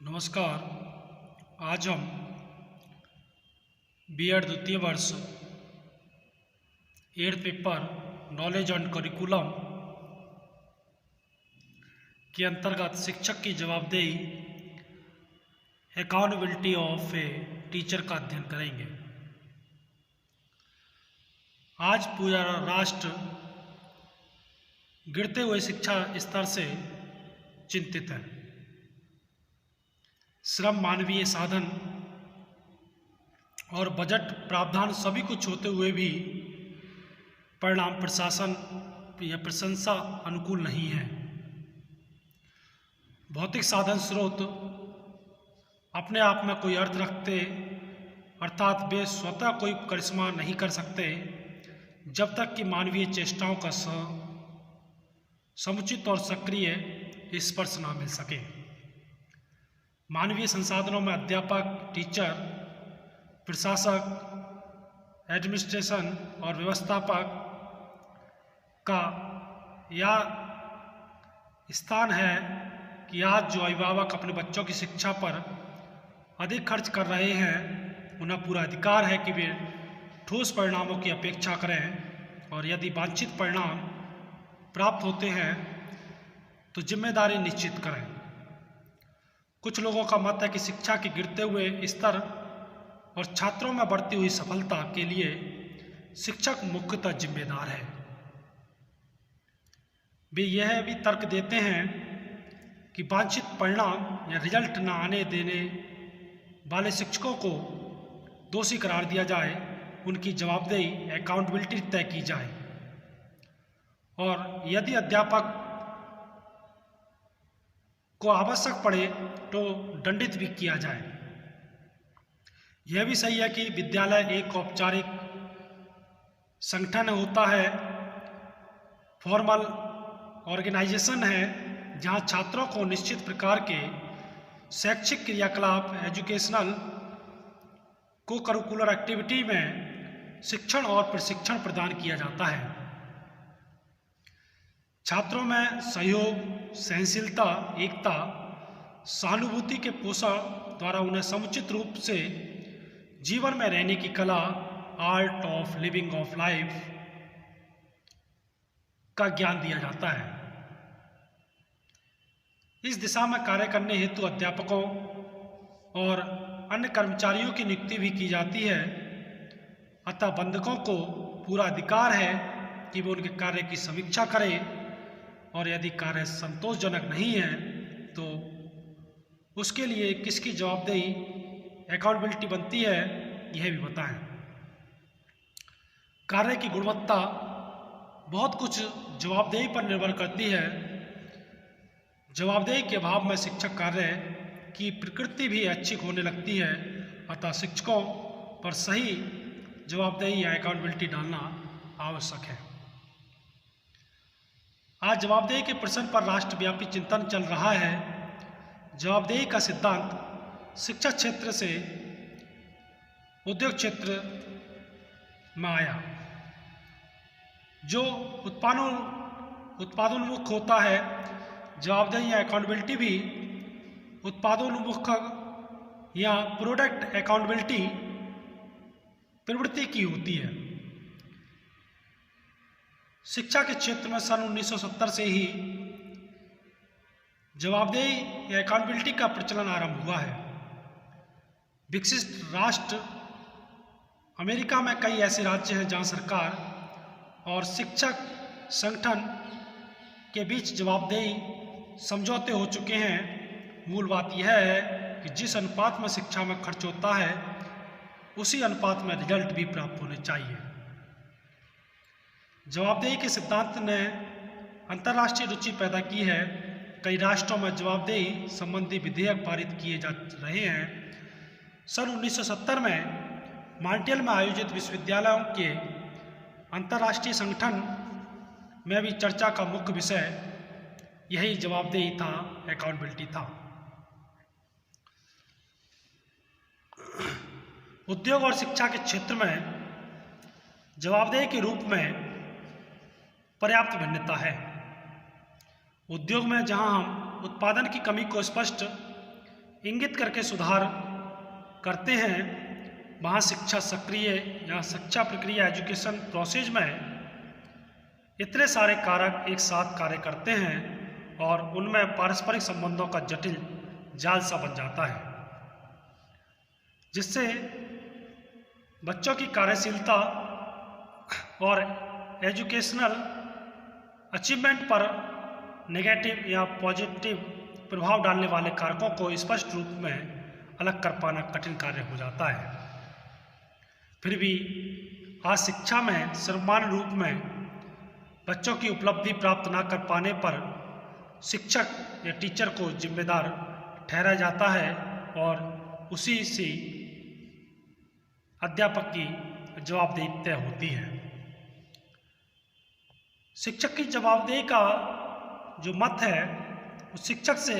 नमस्कार। आज हम बीएड द्वितीय वर्ष 8th paper knowledge and curriculum के अंतर्गत शिक्षक की जवाबदेही अकाउंटेबिलिटी ऑफ ए टीचर का अध्ययन करेंगे। आज पूरा राष्ट्र गिरते हुए शिक्षा स्तर से चिंतित है। श्रम, मानवीय साधन और बजट प्रावधान सभी कुछ होते हुए भी परिणाम प्रशासन या प्रशंसा अनुकूल नहीं है। भौतिक साधन स्रोत अपने आप में कोई अर्थ रखते, अर्थात वे स्वतः कोई करिश्मा नहीं कर सकते जब तक कि मानवीय चेष्टाओं का समुचित और सक्रिय स्पर्श ना मिल सके। मानवीय संसाधनों में अध्यापक, टीचर, प्रशासक, एडमिनिस्ट्रेशन और व्यवस्थापक का यह स्थान है कि आज जो अभिभावक अपने बच्चों की शिक्षा पर अधिक खर्च कर रहे हैं, उन्हें पूरा अधिकार है कि वे ठोस परिणामों की अपेक्षा करें और यदि वांछित परिणाम प्राप्त होते हैं तो जिम्मेदारी निश्चित करें। कुछ लोगों का मत है कि शिक्षा के गिरते हुए स्तर और छात्रों में बढ़ती हुई सफलता के लिए शिक्षक मुख्यतः जिम्मेदार है। वे यह भी तर्क देते हैं कि वांछित परिणाम या रिजल्ट न आने देने वाले शिक्षकों को दोषी करार दिया जाए, उनकी जवाबदेही अकाउंटेबिलिटी तय की जाए और यदि अध्यापक को आवश्यक पड़े तो दंडित भी किया जाए। यह भी सही है कि विद्यालय एक औपचारिक संगठन होता है, फॉर्मल ऑर्गेनाइजेशन है, जहां छात्रों को निश्चित प्रकार के शैक्षिक क्रियाकलाप, एजुकेशनल को करिकुलर एक्टिविटी में शिक्षण और प्रशिक्षण प्रदान किया जाता है। छात्रों में सहयोग, सहनशीलता, एकता, सहानुभूति के पोषण द्वारा उन्हें समुचित रूप से जीवन में रहने की कला, art of living of life का ज्ञान दिया जाता है। इस दिशा में कार्य करने हेतु अध्यापकों और अन्य कर्मचारियों की नियुक्ति भी की जाती है। अतः बंधकों को पूरा अधिकार है कि वे उनके कार्य की समीक्षा करें और यदि कार्य संतोषजनक नहीं है तो उसके लिए किसकी जवाबदेही अकाउंटेबिलिटी बनती है, यह भी बताएं। कार्य की गुणवत्ता बहुत कुछ जवाबदेही पर निर्भर करती है। जवाबदेही के अभाव में शिक्षक कार्य की प्रकृति भी ऐच्छिक होने लगती है। अतः शिक्षकों पर सही जवाबदेही या अकाउंटेबिलिटी डालना आवश्यक है। आज जवाबदेही के प्रश्न पर राष्ट्रव्यापी चिंतन चल रहा है। जवाबदेही का सिद्धांत शिक्षा क्षेत्र से उद्योग क्षेत्र में आया। जो उत्पादोन्मुख होता है, जवाबदेही या अकाउंटेबिलिटी भी उत्पादोन्मुख या प्रोडक्ट अकाउंटेबिलिटी प्रवृत्ति की होती है। शिक्षा के क्षेत्र में सन 1970 से ही जवाबदेही या अकाउंटेबिलिटी का प्रचलन आरंभ हुआ है। विकसित राष्ट्र अमेरिका में कई ऐसे राज्य हैं जहां सरकार और शिक्षक संगठन के बीच जवाबदेही समझौते हो चुके हैं। मूल बात यह है कि जिस अनुपात में शिक्षा में खर्च होता है, उसी अनुपात में रिजल्ट भी प्राप्त होने चाहिए। जवाबदेही के सिद्धांत ने अंतर्राष्ट्रीय रुचि पैदा की है। कई राष्ट्रों में जवाबदेही संबंधी विधेयक पारित किए जा रहे हैं। सन 1970 में मॉन्ट्रियल में आयोजित विश्वविद्यालयों के अंतर्राष्ट्रीय संगठन में भी चर्चा का मुख्य विषय यही जवाबदेही था, अकाउंटेबिलिटी था। उद्योग और शिक्षा के क्षेत्र में जवाबदेही के रूप में पर्याप्त भिन्नता है। उद्योग में जहां हम उत्पादन की कमी को स्पष्ट इंगित करके सुधार करते हैं, वहाँ शिक्षा सक्रिय या शिक्षा प्रक्रिया एजुकेशन प्रोसेस में इतने सारे कारक एक साथ कार्य करते हैं और उनमें पारस्परिक संबंधों का जटिल जाल सा बन जाता है, जिससे बच्चों की कार्यशीलता और एजुकेशनल अचीवमेंट पर नेगेटिव या पॉजिटिव प्रभाव डालने वाले कारकों को स्पष्ट रूप में अलग कर पाना कठिन कार्य हो जाता है। फिर भी आज शिक्षा में सर्वमान्य रूप में बच्चों की उपलब्धि प्राप्त न कर पाने पर शिक्षक या टीचर को जिम्मेदार ठहराया जाता है और उसी से अध्यापक की जवाबदेही तय होती है। शिक्षक की जवाबदेही का जो मत है, उस शिक्षक से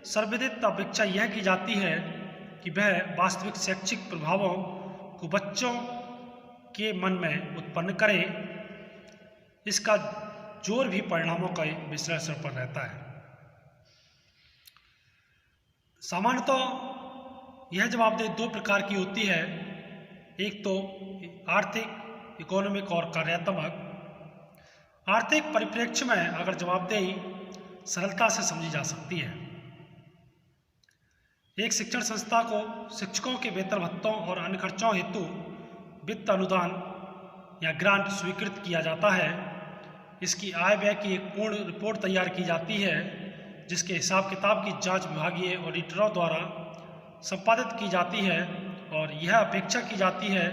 सर्वविदित अपेक्षा यह की जाती है कि वह वास्तविक शैक्षिक प्रभावों को बच्चों के मन में उत्पन्न करे। इसका जोर भी परिणामों का विश्लेषण पर रहता है। सामान्यतः यह जवाबदेही दो प्रकार की होती है, एक तो आर्थिक, इकोनॉमिक और कार्यात्मक। आर्थिक परिप्रेक्ष्य में अगर जवाबदेही सरलता से समझी जा सकती है, एक शिक्षण संस्था को शिक्षकों के वेतन भत्तों और अन्य खर्चों हेतु वित्त अनुदान या ग्रांट स्वीकृत किया जाता है। इसकी आय व्यय की एक पूर्ण रिपोर्ट तैयार की जाती है, जिसके हिसाब किताब की जांच विभागीय ऑडिटरों द्वारा संपादित की जाती है और यह अपेक्षा की जाती है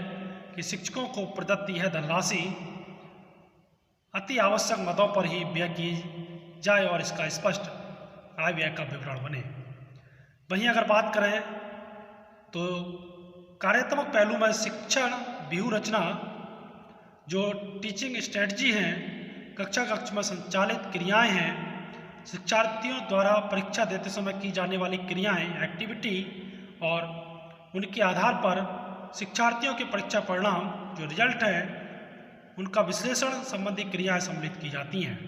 कि शिक्षकों को प्रदत्त यह धनराशि अति आवश्यक मदों पर ही व्यय की जाए और इसका स्पष्ट आय व्यय का विवरण बने। वहीं अगर बात करें तो कार्यात्मक पहलू में शिक्षण व्यूह रचना, जो टीचिंग स्ट्रेटजी हैं, कक्षा कक्ष में संचालित क्रियाएं हैं, शिक्षार्थियों द्वारा परीक्षा देते समय की जाने वाली क्रियाएं, एक्टिविटी, और उनके आधार पर शिक्षार्थियों के परीक्षा परिणाम जो रिजल्ट है, उनका विश्लेषण संबंधी क्रियाएं सम्मिलित की जाती हैं।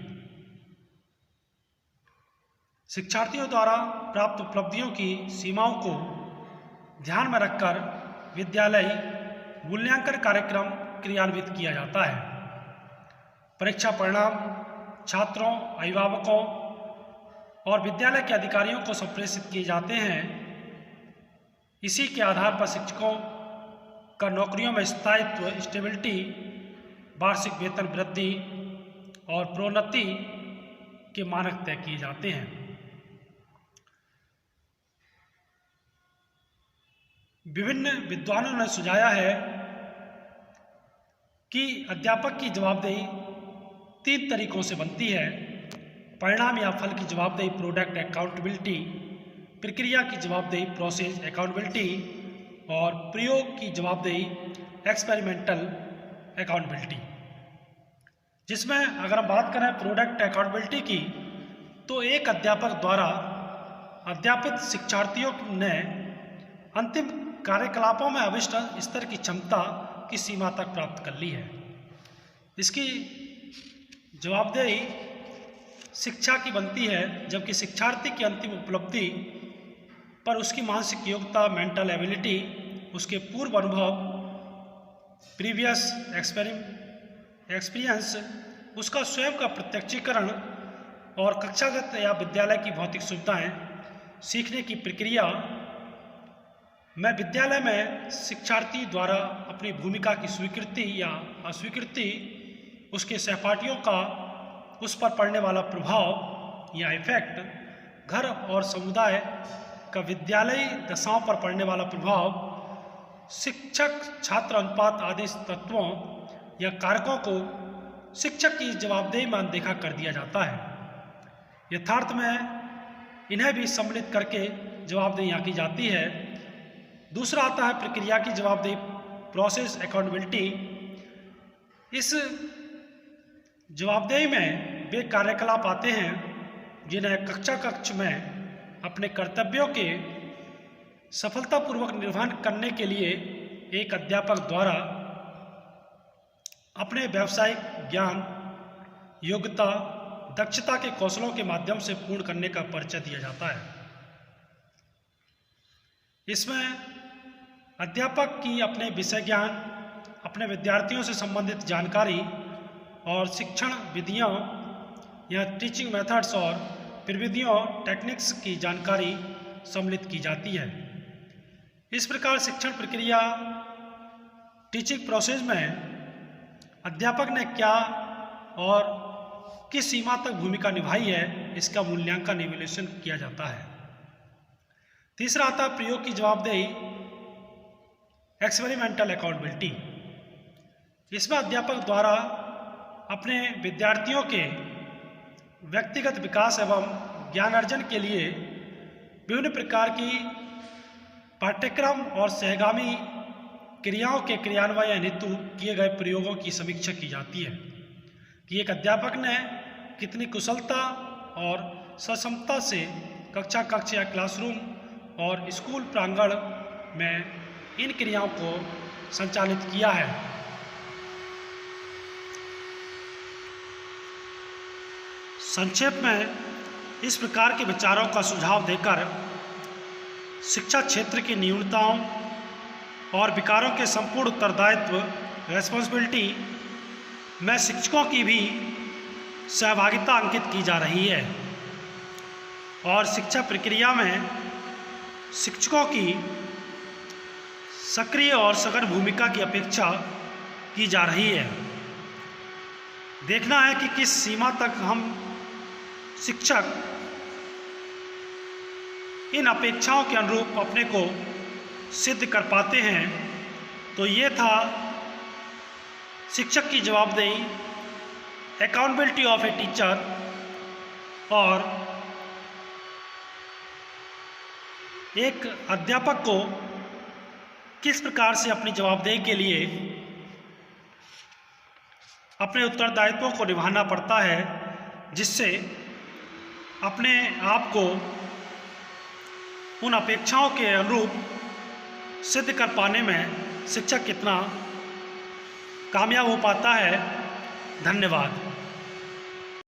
शिक्षार्थियों द्वारा प्राप्त उपलब्धियों की सीमाओं को ध्यान में रखकर विद्यालय मूल्यांकन कार्यक्रम क्रियान्वित किया जाता है। परीक्षा परिणाम छात्रों, अभिभावकों और विद्यालय के अधिकारियों को संप्रेषित किए जाते हैं। इसी के आधार पर शिक्षकों का नौकरियों में स्थायित्व, स्टेबिलिटी, वार्षिक वेतन वृद्धि और प्रोन्नति के मानक तय किए जाते हैं। विभिन्न विद्वानों ने सुझाया है कि अध्यापक की जवाबदेही 3 तरीकों से बनती है। परिणाम या फल की जवाबदेही प्रोडक्ट अकाउंटेबिलिटी, प्रक्रिया की जवाबदेही प्रोसेस अकाउंटेबिलिटी और प्रयोग की जवाबदेही एक्सपेरिमेंटल अकाउंटेबिलिटी। जिसमें अगर हम बात करें प्रोडक्ट अकाउंटेबिलिटी की, तो एक अध्यापक द्वारा अध्यापित शिक्षार्थियों ने अंतिम कार्यकलापों में अभिष्ट स्तर की क्षमता की सीमा तक प्राप्त कर ली है। इसकी जवाबदेही शिक्षा की बनती है, जबकि शिक्षार्थी की अंतिम उपलब्धि पर उसकी मानसिक योग्यता, मेंटल एबिलिटी, उसके पूर्व अनुभव, प्रीवियस एक्सपीरियंस, उसका स्वयं का प्रत्यक्षीकरण और कक्षागत या विद्यालय की भौतिक सुविधाएं, सीखने की प्रक्रिया में विद्यालय में शिक्षार्थी द्वारा अपनी भूमिका की स्वीकृति या अस्वीकृति, उसके सहपाठियों का उस पर पड़ने वाला प्रभाव या इफेक्ट, घर और समुदाय का विद्यालयी दशाओं पर पड़ने वाला प्रभाव, शिक्षक छात्र अनुपात आदि तत्वों या कारकों को शिक्षक की जवाबदेही में अनदेखा कर दिया जाता है। यथार्थ में इन्हें भी सम्मिलित करके जवाबदेही यहाँ की जाती है। दूसरा आता है प्रक्रिया की जवाबदेही, प्रोसेस अकाउंटेबिलिटी। इस जवाबदेही में वे कार्यकलाप आते हैं जिन्हें कक्षा कक्ष में अपने कर्तव्यों के सफलतापूर्वक निर्वहन करने के लिए एक अध्यापक द्वारा अपने व्यावसायिक ज्ञान, योग्यता, दक्षता के कौशलों के माध्यम से पूर्ण करने का परिचय दिया जाता है। इसमें अध्यापक की अपने विषय ज्ञान, अपने विद्यार्थियों से संबंधित जानकारी और शिक्षण विधियों या टीचिंग मेथड्स और प्रविधियों टेक्निक्स की जानकारी सम्मिलित की जाती है। इस प्रकार शिक्षण प्रक्रिया टीचिंग प्रोसेस में अध्यापक ने क्या और किस सीमा तक भूमिका निभाई है, इसका मूल्यांकन इवैल्यूएशन किया जाता है। तीसरा आता है प्रयोग की जवाबदेही, एक्सपेरिमेंटल अकाउंटेबिलिटी। इसमें अध्यापक द्वारा अपने विद्यार्थियों के व्यक्तिगत विकास एवं ज्ञान अर्जन के लिए विभिन्न प्रकार की पाठ्यक्रम और सहगामी क्रियाओं के क्रियान्वयन हेतु किए गए प्रयोगों की समीक्षा की जाती है कि एक अध्यापक ने कितनी कुशलता और सक्षमता से कक्ष या क्लासरूम और स्कूल प्रांगण में इन क्रियाओं को संचालित किया है। संक्षेप में इस प्रकार के विचारों का सुझाव देकर शिक्षा क्षेत्र की न्यूनताओं और विकारों के संपूर्ण उत्तरदायित्व रेस्पॉन्सिबिलिटी में शिक्षकों की भी सहभागिता अंकित की जा रही है और शिक्षा प्रक्रिया में शिक्षकों की सक्रिय और सघन भूमिका की अपेक्षा की जा रही है। देखना है कि किस सीमा तक हम शिक्षक इन अपेक्षाओं के अनुरूप अपने को सिद्ध कर पाते हैं। तो ये था शिक्षक की जवाबदेही, अकाउंटेबिलिटी ऑफ ए टीचर, और एक अध्यापक को किस प्रकार से अपनी जवाबदेही के लिए अपने उत्तरदायित्वों को निभाना पड़ता है, जिससे अपने आप को उन अपेक्षाओं के अनुरूप सिद्ध कर पाने में शिक्षक कितना कामयाब हो पाता है। धन्यवाद।